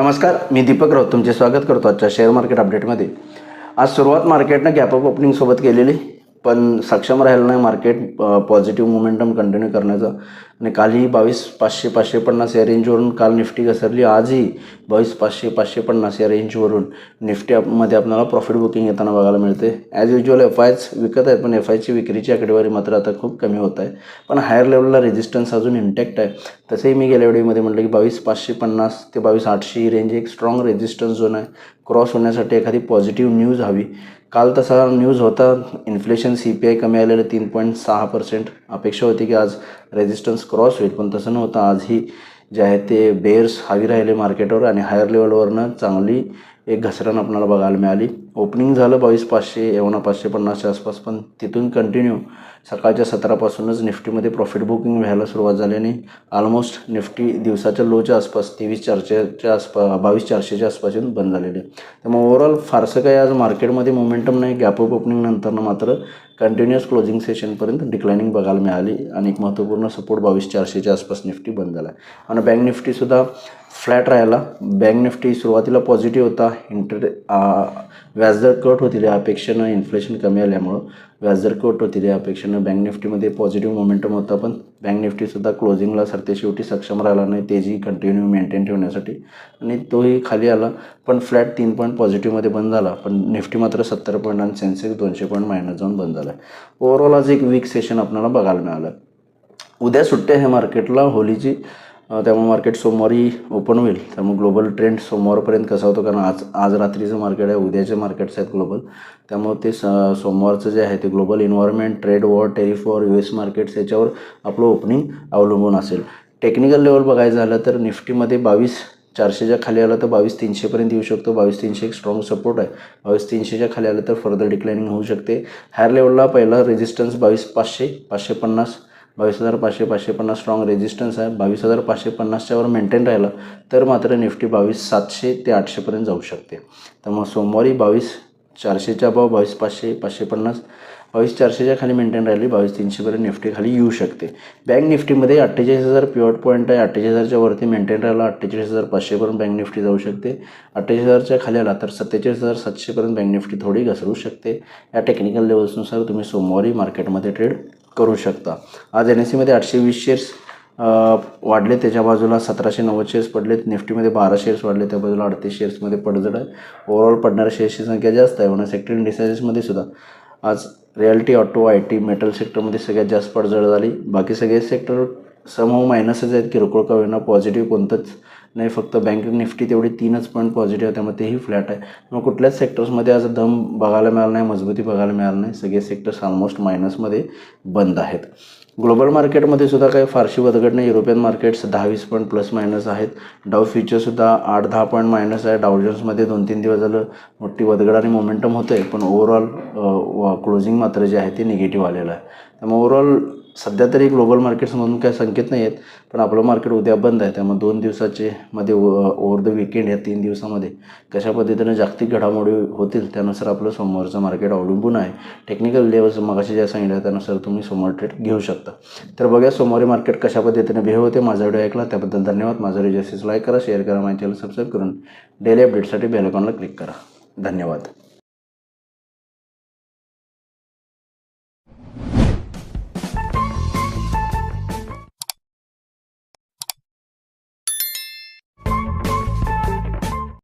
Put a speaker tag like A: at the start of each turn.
A: नमस्कार, मी दीपक राऊत तुमचे स्वागत करतो आजच्या शेअर मार्केट अपडेटमध्ये। आज सुरुवात मार्केटनं गॅप अप ओपनिंग सोबत केलेली, पण सक्षम राहिलं नाही मार्केट पॉझिटिव्ह मोमेंटम कंटिन्यू करण्याचं। आणि कालही 22,500-550 या रेंजवरून काल निफ्टी घसरली। आजही 22,500-550 या रेंजवरून निफ्टीमध्ये आपल्याला प्रॉफिट बुकिंग येताना बघायला मिळते। ॲज युजल एफआयच विकत आहेत, पण एफआयची विक्रीची आकडेवारी मात्र आता खूप कमी होत आहे, पण हायर लेवलला रेजिस्टन्स अजून इंटॅक्ट आहे। तसेही मी गेल्या व्हिडिओमध्ये म्हटलं की 22,550 ते 22,800 ही रेंज एक स्ट्रॉंग रेजिस्टन्स झोन आहे। क्रॉस होण्यासाठी एखादी पॉझिटिव्ह न्यूज हवी। काल तसा न्यूज होता, इन्फ्लेशन CPI कमी आलेलं 3.6%। अपेक्षा होती की आज रेजिस्टन्स क्रॉस होईल, पण तसं नव्हतं। आजही जे आहे ते बेअर्स हावी राहिले मार्केटवर आणि हायर लेवलवरनं चांगली एक घसरण आपल्याला बघायला मिळाली। ओपनिंग झालं 22,500 एवढा 550च्या आसपास, पण तिथून कंटिन्यू सकाळच्या 17पासूनच निफ्टीमध्ये प्रॉफिट बुकिंग व्हायला सुरुवात झाली आणि ऑलमोस्ट निफ्टी दिवसाच्या लोच्या आसपास 23,400च्या आसपास 22,400च्या आसपास येऊन बंद झालेले। त्यामुळे ओव्हरऑल फारसं काही आज मार्केटमध्ये मोमेंटम नाही। गॅप अप ओपनिंग नंतरनं मात्र कंटिन्युअस क्लोजिंग सेशनपर्यंत डिक्लाइनिंग बघायला मिळाली आणि एक महत्त्वपूर्ण सपोर्ट 22,400च्या आसपास निफ्टी बंद झाला आणि बँक निफ्टीसुद्धा फ्लॅट राहिला। बँक निफ्टी सुरुवातीला पॉझिटिव्ह होता। व्याजदर कट होतील या अपेक्षेनं, इन्फ्लेशन कमी आल्यामुळं व्याजदर कट होतील या अपेक्षेनं बँक निफ्टीमध्ये पॉझिटिव्ह मोमेंटम होता, पण बँक निफ्टीसुद्धा क्लोजिंगला सरतेशेवटी सक्षम राहिला नाही तेजी कंटिन्यू मेंटेन ठेवण्यासाठी आणि तोही खाली आला, पण फ्लॅट 3 पॉईंट पॉझिटिव्हमध्ये बंद झाला। पण निफ्टी मात्र 70 पॉईंट आणि सेन्सेक्स 200 पॉईंट मायनस जाऊन बंद झाला आहे। ओव्हरऑल आज एक वीक सेशन आपल्याला बघायला मिळालं। उद्या सुट्टी आहे मार्केटला होलीची, त्यामुळे मार्केट सोमवारी ओपन होईल। त्यामुळे ग्लोबल ट्रेंड सोमवारपर्यंत कसा होतो, कारण आज रात्रीचं मार्केट आहे, उद्याचे मार्केट्स आहेत ग्लोबल, त्यामुळे ते सोमवारचं जे आहे ते global environment, trade war, tariff war, US markets याच्यावर आपलं ओपनिंग अवलंबून असेल। टेक्निकल लेवल बघायचं झालं तर निफ्टीमध्ये 22,400च्या खाली आलं तर 22,300पर्यंत येऊ शकतो। 22,300 एक स्ट्रॉंग सपोर्ट आहे। 22,300च्या खाली आलं तर फर्दर डिक्लाइनिंग होऊ शकते। हायर लेवलला पहिला रेजिस्टन्स 22,500-550, 22,500-550 स्ट्रॉंग रेजिस्टन्स आहे। 22,550च्या वर मेंटेन राहिला तर मात्र निफ्टी 22,700 ते 800पर्यंत जाऊ शकते। त्यामुळे सोमवारी 22,400च्या अभाव 22,500-550, 22,400च्या खाली मेंटेन राहिली 22,300पर्यंत निफ्टी खाली येऊ शकते। बँक निफ्टीमध्ये 48,000 पिवट पॉईंट आहे। 48,000च्या वरती मेंटेन राहिला 48,500पर्यंत बँक निफ्टी जाऊ शकते। 48,000च्या खाली आला तर 47,700पर्यंत बँक निफ्टी थोडी घसरू शकते। या टेक्निकल लेवल्सनुसार तुम्ही सोमवारी मार्केटमध्ये ट्रेड करू शकता। आज NSEमध्ये 820 शेअर्स वाढले, त्याच्या बाजूला 1,790 शेअर्स पडलेत। निफ्टीमध्ये 12 शेअर्स वाढले, त्या बाजूला 38 शेअर्समध्ये पडझड आहे। ओव्हरऑल पडणाऱ्या शेअर्सची संख्या जास्त आहे। म्हणून सेक्टर इंडिसाइजेसमध्ये सुद्धा आज रिअल्टी, ऑटो, IT, मेटल सेक्टरमध्ये सगळ्यात जास्त पडझड झाली। बाकी सगळे सेक्टर समूह मायनसच आहेत, किरकोळ का होईना, पॉझिटिव्ह कोणतंच नाही। फक्त बँक निफ्टी तेवढी 3च पॉईंट पॉझिटिव्ह आहे, त्यामुळे तेही फ्लॅट आहे। मग कुठल्याच सेक्टर्समध्ये आज दम बघायला मिळाला नाही, मजबूती बघायला मिळाली नाही। सगळे सेक्टर्स ऑलमोस्ट मायनसमध्ये बंद आहेत। ग्लोबल मार्केटमध्ये सुद्धा काही फारशी वदगड नाही। European markets 10-20 point plus minus आहेत। डाव फ्युचरसुद्धा 8-10 पॉईंट मायनस आहे। डाव जोन्समध्ये 2-3 दिवस झालं मोठी वदगड आणि मोमेंटम होतं आहे, पण ओव्हरऑल क्लोजिंग मात्र जे आहे ते निगेटिव्ह आलेलं आहे। त्यामुळे ओव्हरऑल सध्या तरी ग्लोबल मार्केट्समधून काही संकेत नाही आहेत, पण आपलं मार्केट उद्या बंद आहे। त्यामुळे 2 दिवसाचे मध्ये ओव्हर द वीकेंड या 3 दिवसामध्ये कशा पद्धतीनं जागतिक घडामोडी होतील त्यानुसार आपलं सोमवारचं मार्केट अवलंबून आहे। टेक्निकल लेवल्स मगाशी ज्या सांगितलं त्यानुसार तुम्ही सोमवार ट्रेड घेऊ शकता। तर बघा सोमवारी मार्केट कशा पद्धतीने बिहेव होते। माझा व्हिडिओ ऐकला त्याबद्दल धन्यवाद। माझा व्हिडिओ जास्तीत लाईक करा, शेअर करा, माझ्या चॅनल सबस्क्राईब करून डेली अपडेटसाठी बेल आयकॉनला क्लिक करा। धन्यवाद।